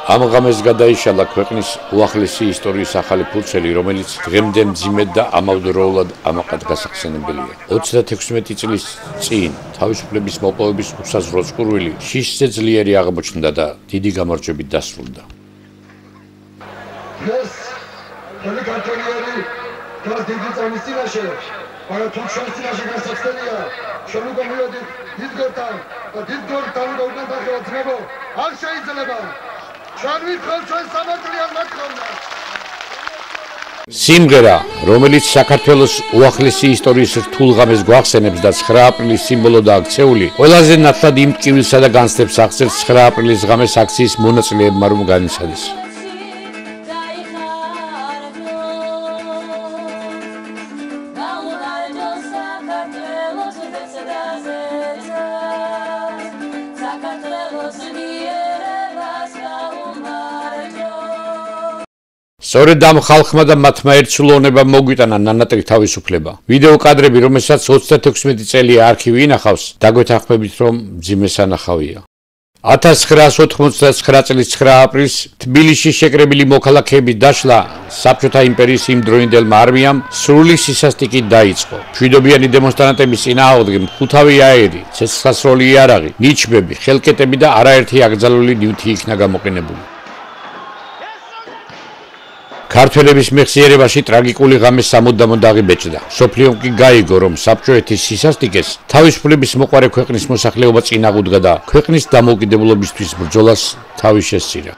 ამ ღამეს გადაიშალა ქვეყნის უახლესი ისტორიის ახალი ფურცელი, რომელიც დღემდე მძიმედ და ამავდროულად ამაყად გასახსენებელია. 36 წლის წინ თავისუფლების მოპოვების უსაზღვრო წყურვილი შიშზე ძლიერი აღმოჩნდა და დიდი გამარჯვებით დასრულდა. ეს ქართველი გას დიდი წამის წინაშე, მაგრამ თუ ჩვენს წინაშე გასახსენია, ჩვენ უკვე მივედით დიდ გორთან და დიდ გორთან უნდა უკან დახევაცნებო, არ შეიძლება. ჩვენ ვითხავთ ჩვენ სამართლიან მოთხოვნას. სიმღერა, რომელიც საქართველოს უახლესი ისტორიის რთულ ღამეს გვახსენებს და 9 აპრილის სიმბოლოდაა აქცეული, ყველაზე ნათლად იმ ტკივილსა და განცდებს აღწერს 9 აპრილის ღამეს აქციის მონაწილეებმა რომ განიცადეს. სწორედ ამ ხალხმა და მათმა ერთსულოვნებამ მოგვიტანა ნანატრი თავისუფლება. ვიდეო კადრები, რომელსაც 36 წელი არქივი ინახავს, დაგვეთანხმებით, რომ მძიმე სანახავია. 1989 წლის 9 აპრილს თბილისში შეკრებილი მოქალაქეების დაშლა საბჭოთა იმპერიის იმდროინდელმა არმიამ სრული სისასტიკით დაიწყო. მშვიდობიანი დემონსტრანტების წინააღმდეგ მხუთავი აირი, ცეცხლსასროლი იარაღი, ნიჩბები, ხელკეტები და არაერთი აკრძალული ნივთი იქნა გამოყენებული. ქართველების მეხსიერებაში ტრაგიკული ღამე სამუდამოდ აღიბეჭდა. სოფლიომ კი გაიგო, რომ საბჭოეთის სისასტიკეს თავისუფლების მოყვარე ქვეყნის მოსახლეობა წინ აღუდგა და ქვეყნის დამოუკიდებლობისთვის ბრძოლას თავი შესწირა.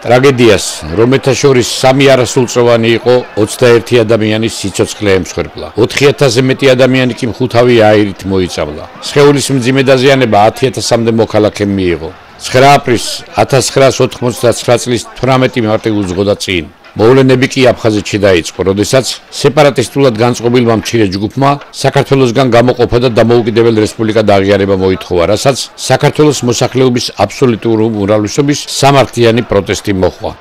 ტრაგედიას, რომელთა შორის 3 არასრულწლოვანი იყო, 21 ადამიანის სიცოცხლე ემსხვერპლა. 4000-ზე მეტი ადამიანი კი მხუთავი აირით მოიწამლა. სხეულის მძიმე დაზიანება 10000-მდე მოქალაქემ მიიღო. 9 აპრილს 1989 წლის 18 მარტი უძღოდა წინ. მოვლენები კი აფხაზეთში დაიწყო, როდესაც სეპარატისტულად განწყობილმა მცირე ჯგუფმა საქართველოსგან გამოყოფა და დამოუკიდებელ რესპუბლიკად აღიარება მოითხოვა, რასაც საქართველოს მოსახლეობის აბსოლუტური უმრავლესობის სამართლიანი პროტესტი მოჰყვა.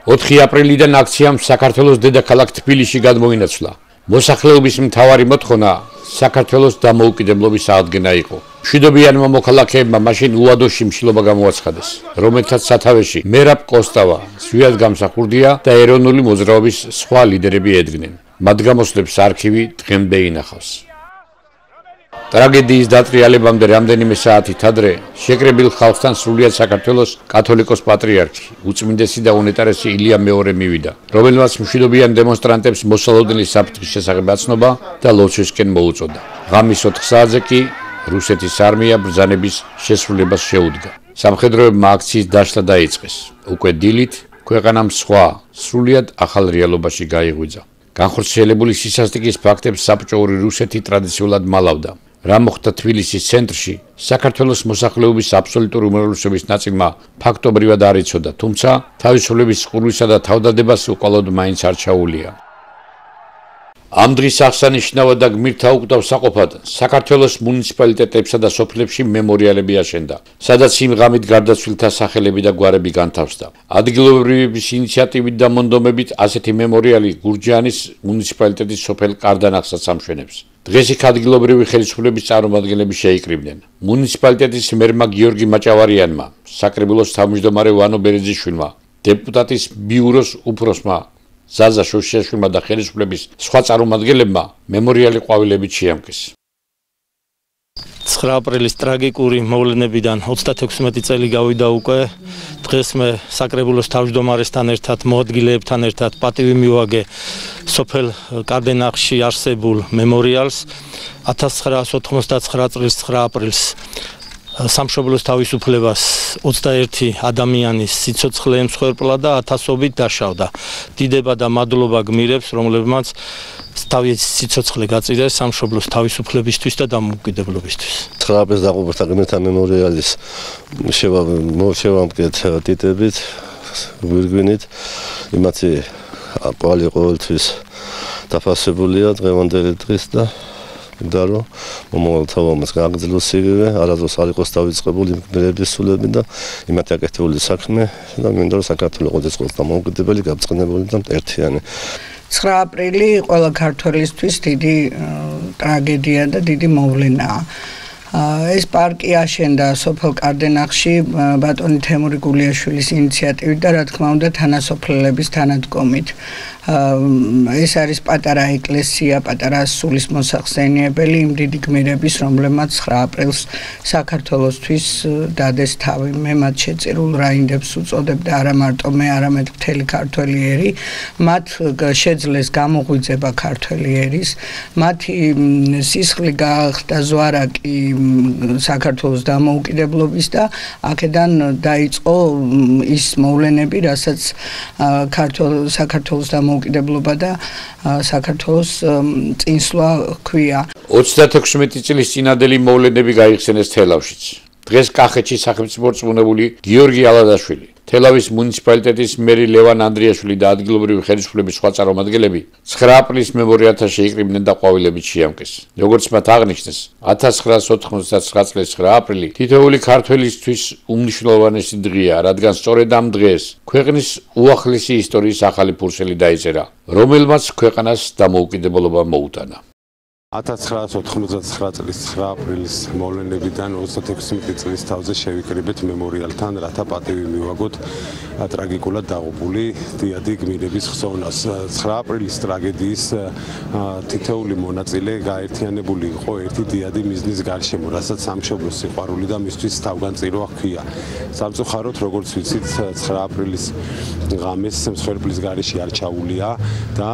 4 აპრილიდან აქციამ საქართველოს დედაქალაქ თბილისში გადმოინაცვლა. მოსახლეობის მთავარი მოთხოვნა საქართველოს დამოუკიდებლობის აღდგენა იყო. მშვიდობიანმა მოქალაქეებმა მაშინ უადოში მშილობა გამოაცხადეს, რომელთაც სათავეში მერაბ კოსტავა, ზვიად გამსახურდია და ეროვნული მოძრაობის სხვა ლიდერები ედგნენ. მათ გამოსვლებს არქივი დღემდე ინახავს. ტრაგედიის დატრიალებამდე რამდენიმე საათით ადრე შეკრებილ ხალხთან სრულიად საქართველოს კათოლიკოს პატრიარქი, უწმინდესი და უნეტარესი ილია მეორე მივიდა, რომელმაც მშვიდობიან დემონსტრანტებს მოსალოდნელი საფრთხის შესახებ აცნობა და ლოცვისკენ მოუწოდა. ღამის 4 საათზე კი რუსეთის არმია ბრძანების შესრულებას შეუდგა. სამხედროებმა აქციის დაშლა დაიწყეს. უკვე დილით ქვეყანამ სხვა სრულიად ახალ რეალობაში გაიღვიძა. განხორციელებული სისასტიკის ფაქტებს საბჭოური რუსეთი ტრადიციულად მალავდა. რა მოხდა თბილისის ცენტრში, საქართველოს მოსახლეობის აბსოლუტური უმრავლესობის ნაწილმა ფაქტობრივად არ იცოდა, თუმცა თავისუფლების წყურვისა და თავდადებას უყალოდ მაინც არ ჩაუვლია. ამ დღის აღსანიშნავად და გმირთა უკდავსაყოფად საქართველოს მუნიციპალიტეტებსა და სოფლებში მემორიალები აშენდა, სადაც იმ ღამით გარდაცვლილთა სახელები და გვარები განთავსდა. ადგილობრივების ინიციატივით და მონდომებით ასეთი მემორიალი გურჯაანის მუნიციპალიტეტის სოფელ კარდანახსაც ამშვენებს. დღეს იქ ადგილობრივი ხელისუფლების წარმომადგენლები შეიკრიბნენ. მუნიციპალიტეტის მერმა გიორგი მაჭავარიანმა, საკრებულოს თავმჯდომარე ვანო ბერეზიშვილმა, დეპუტატის ბიუროს უფროსმა ზაზა შოშიაშვილმა და ხელისუფლების სხვა წარმომადგენლებმა მემორიალი ყვავილებით შეამკეს. 9 აპრილის ტრაგიკური მოვლენებიდან 36 წელი გავიდა უკვე. დღეს მე საკრებულოს თავმჯდომარესთან ერთად, მოადგილეებთან ერთად პატივი მივაგე სოფელ კარდენახში არსებულ მემორიალს. 1989 წლის 9 აპრილს სამშობლოს თავისუფლებას 21 ადამიანის სიცოცხლე ემსხვერპლა და ათასობით დაშავდა. დიდება და მადლობა გმირებს, რომლებმაც თავის სიცოცხლე გაწირეს სამშობლოს თავისუფლებისთვის და დამოუკიდებლობისთვის. 9 აპრილს დაყუპებთა გმირთა მემორიალის შევამკეთ ტიტებით, გვირგვინით, იმათი ყვალი ყოველთვის დაფასებულია დღევანდელი დღის და და რომ მომავალთაობას გააგრძელოს იგივე, არასდროს არ იყოს დავიწყებული მგმირების სულები და იმათი აკეთებული საქმე და მინდა რომ საქართველოს ყოველთვის იყოს დამოუკიდებელი, გაბრწყინებული და ერთიანი. 9 აპრილი ყველა ქართველისთვის დიდი ტრაგედია და დიდი მოვლენაა. ეს პარკი აშენდა სოფელ კარდენახში ბატონი თემური გულიაშვილის ინიციატივით და რა თქმა უნდა თანასოფლელების თანადგომით. ეს არის პატარა ეკლესია, პატარა სულის მოსახსენიებელი იმ დიდი გმირების, რომლებმაც 9 აპრილს საქართველოსთვის დადეს თავი. მე მათ შეწირულ რაინდებს უწოდებდა არა მარტო მე, არამედ მთელი ქართველი ერი. მათ შეძლეს გამოღვიძება ქართველი ერის. მათი სისხლი გაახდა ზვარაკი საქართველოს დამოუკიდებლობის და აქედან დაიწყო ის მოვლენები, რასაც საქართველოს დამოუკიდებლობა და საქართველოს წინსვლა ჰქვია. 36 წლის წინადელი მოვლენები გაიხსენეს თელავშიც. დღეს კახეთში სახელმწიფო რწმუნებული გიორგი ალადაშვილი, თელავის მუნიციპალიტეტის მერი ლევან ანდრიაშვილი და ადგილობრივი ხელისუფლების სხვა წარმომადგენლები 9 აპრილის მემორიალთან შეიკრიბნენ და ყვავილებით შეამკეს. როგორც მათ აღნიშნეს, 1999 წლის 9 აპრილი თითოეული ქართველისთვის უმნიშვნელოვანესი დღეა, რადგან სწორედ ამ დღეს ქვეყნის უახლესი ისტორიის ახალი ფურცელი დაიწერა, რომელმაც ქვეყანას დამოუკიდებლობა მოუტანა. 1999 წლის 9 აპრილის მოვლენებიდან 36 წლის თავზე შევიკრიბეთ მემორიალთან, რათა პატივი მივაგოთ ტრაგიკულად დაღუპული დიადი გმირების ხსოვნას. 9 აპრილის ტრაგედიის თითოეული მონაწილე გაერთიანებული იყო ერთი დიადი მიზნის გარშემო, რასაც სამშობლოს სიყვარული და მისთვის თავგანწირვა ჰქვია. სამწუხაროდ, როგორც ვიცით, 9 აპრილის ღამეს მსხვერპლის გარეშე არ ჩაუვლია და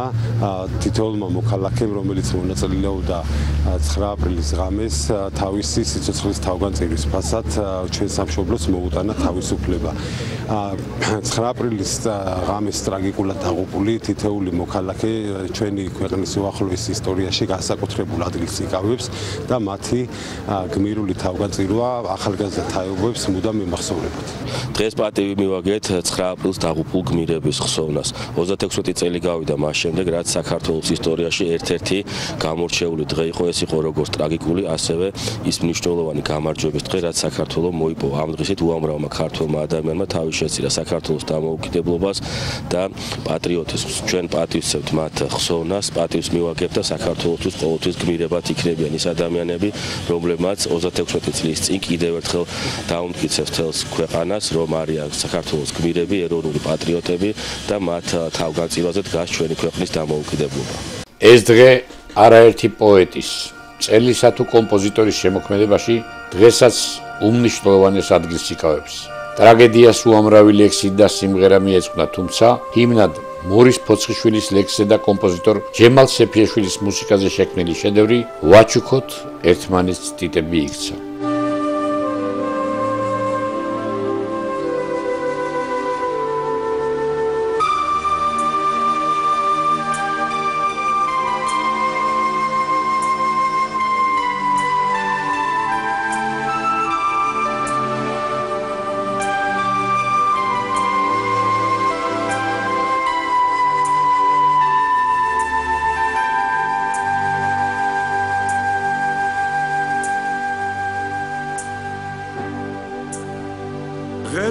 თითოეულმა მოქალაქემ, რომელიც მონაწილეობდა 9 აპრილის ღამეს თავისი სიცოცხლის თავგანწირვის ფასად ჩვენ სამშობლოს მოუტანა თავისუფლება. 9 აპრილის ღამეს ტრაგიკულად დაღუპული თითოეული მოქალაქე ჩვენი ქვეყნის უახლოეს ისტორიაში განსაკუთრებულ ადგილს იკავებს და მათი გმირული თავგანწირვა ახალგაზრდა თაობებს მუდამ მიმახსოვრებათ. დღეს პატივი მივაგეთ 9 აპრილს დაღუპულ გმირების ხსოვნას. 36 წელი გავიდა მას შემდეგ, რაც საქართველოს ისტორიაში ერთ-ერთი გამორჩეული დღე იყო. ეს იყო როგორც ტრაგიკული, ასევე ის მნიშვნელოვანი გამარჯვების დღე, რაც საქართველოს მოიპოვა. ამ დღისით უამრავმა ქართველმა ადამიანმა თავი შეწირა საქართველოს დამოუკიდებლობას და პატრიოტიზმს. ჩვენ პატივცემთ მათ ხსოვნას, პატივს მივაგებთ და საქართველოსთვის ყოველთვის გმირებად იქნებიან ის ადამიანები, რომლებმაც 36 წლის წინ კიდევ ერთხელ დაუმტკიცებს თელს ქვეყანას, რომ არიან საქართველოს გმირები, ეროვნული პატრიოტები და მათ თავგანწირვაზე დგას ჩვენი ქვეყნის დამოუკიდებლობა. ეს დღე არაერთი პოეტის, წერლისა თუ კომპოზიტორის შემოქმედებაში დღესაც უმნიშვნელოვანეს ადგილს იკავებს. ტრაგედიას უამრავი ლექსი და სიმღერა მიეძღვნა, თუმცა ჰიმნად მორის ფოცხიშვილის ლექსზე და კომპოზიტორ ჯემალ სეფიაშვილის მუსიკაზე შექმნილი შედევრი ვაჩუქოთ ერთმანეთს ტიტები იქცა.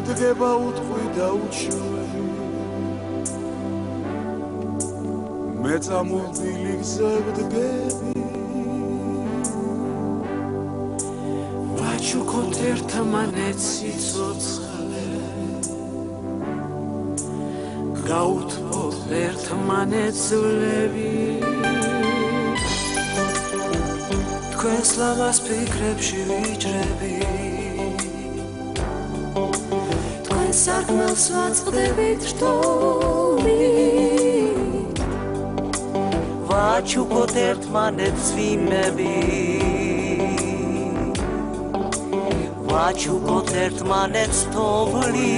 Დგება უტყვი და უჩვევი მე წამოვდილი გზებდგები ვაჩუქოთ ერთმანეთს სიცოცხლე გაუთმოთ ერთმანეთს ძლები თქვენს ლამაზ ფიქრებში ვიჭრები სარკმელს ვაწყდებით რტობით ვაჩუქოთ ერთმანეთს ვიმები ვაჩუქოთ ერთმანეთს თოვლი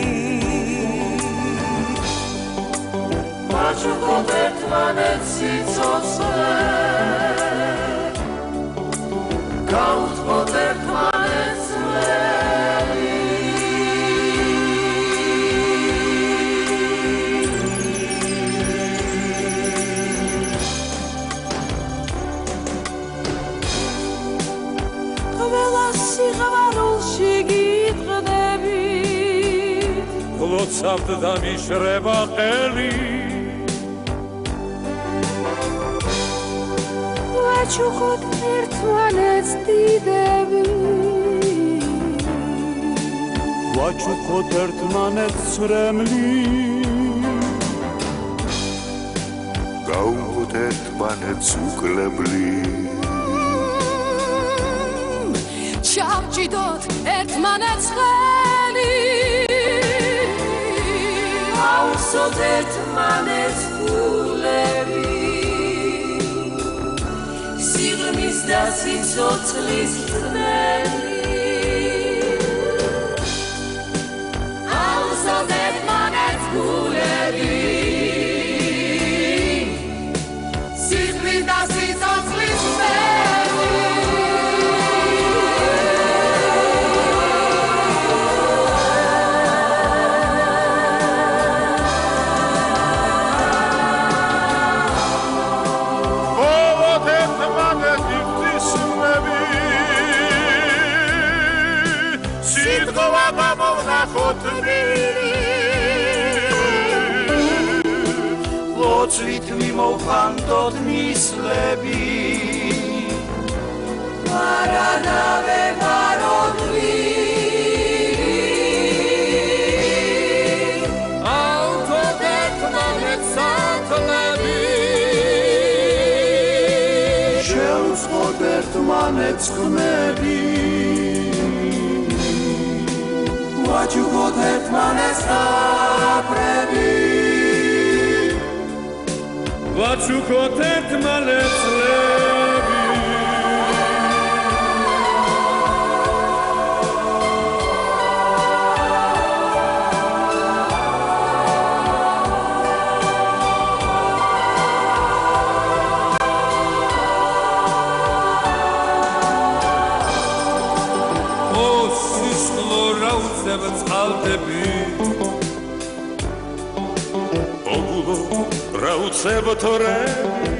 ვაჩუქოთ ერთმანეთს სიცოცხლე გაუთმოთ ერთმანეთს ძლები ლოცავთ და მიშრება ყელი ვაჩუქოთ ერთმანეთს დიდები ვაჩუქოთ ერთმანეთს ცრემლი გავუღოთ ერთმანეთს უკლებლი ჩავჭიდოთ ერთმანეთს ხელი ავსოთ ერთმანეთს გულები სიღრმის და სიცოცხლის წნელი ავსოთ ერთმანეთს გულები სიღრმის და სიცოცხლის წნელი ლოცვით მიმოვხანდოთ ნისლები მარადავე მაროდვი ავთოთ ერთმანეთს სათლები შევწყოთ ერთმანეთს ხმები ვაჩუქოთ ერთმანეთს აფრები ვაჩუქოთ ერთმანეთს ლები ო სისხლო რა უცებ წყალდები რაუცებ თორები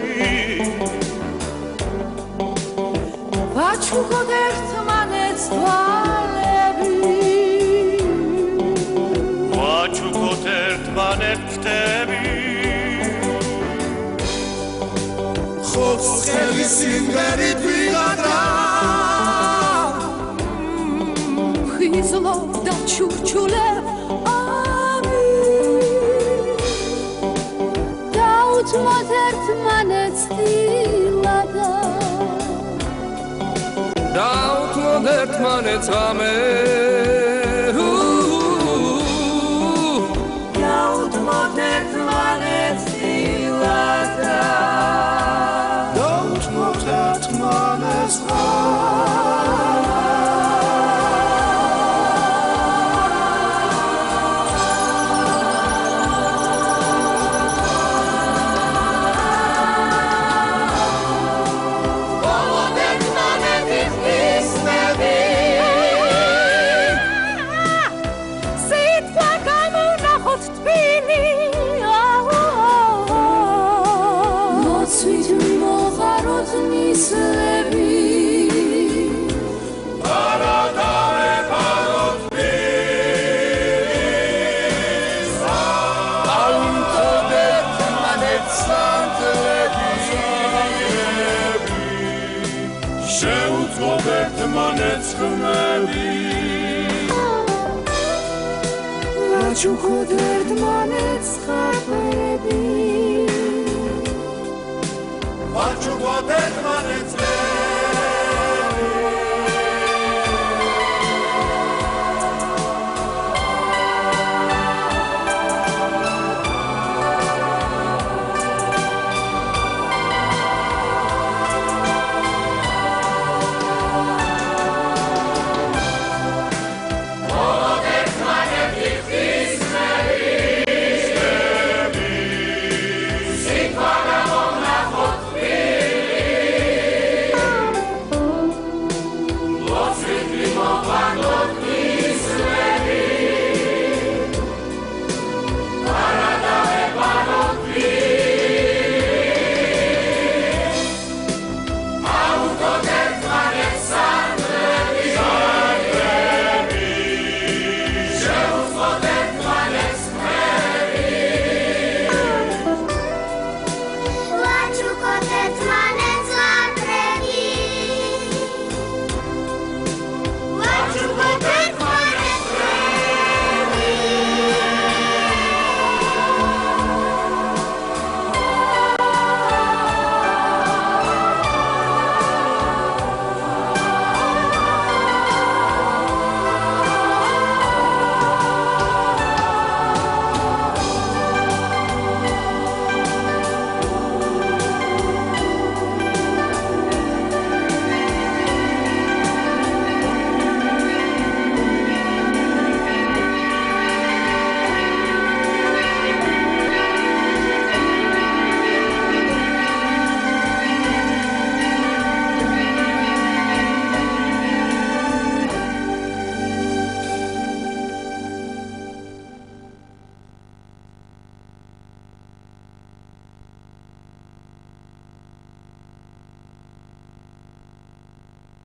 ვაჩუქოთ ერთმანეთს თვალები ვაჩუქოთ ერთმანეთს ფრთები ხობს ხელი სიმღერით ვიღადა ხიზლო და ჩურჩულებ დავუთმოთ ერთმანეთს დილადა დავუთმოთ ერთმანეთს ღამე დავუთმოთ ერთმანეთს დილადა დავუთმოთ ერთმანეთს ღამე ვაჩუქოთ ერთმანეთს ხმები ვაჩუქოთ ერთმანეთს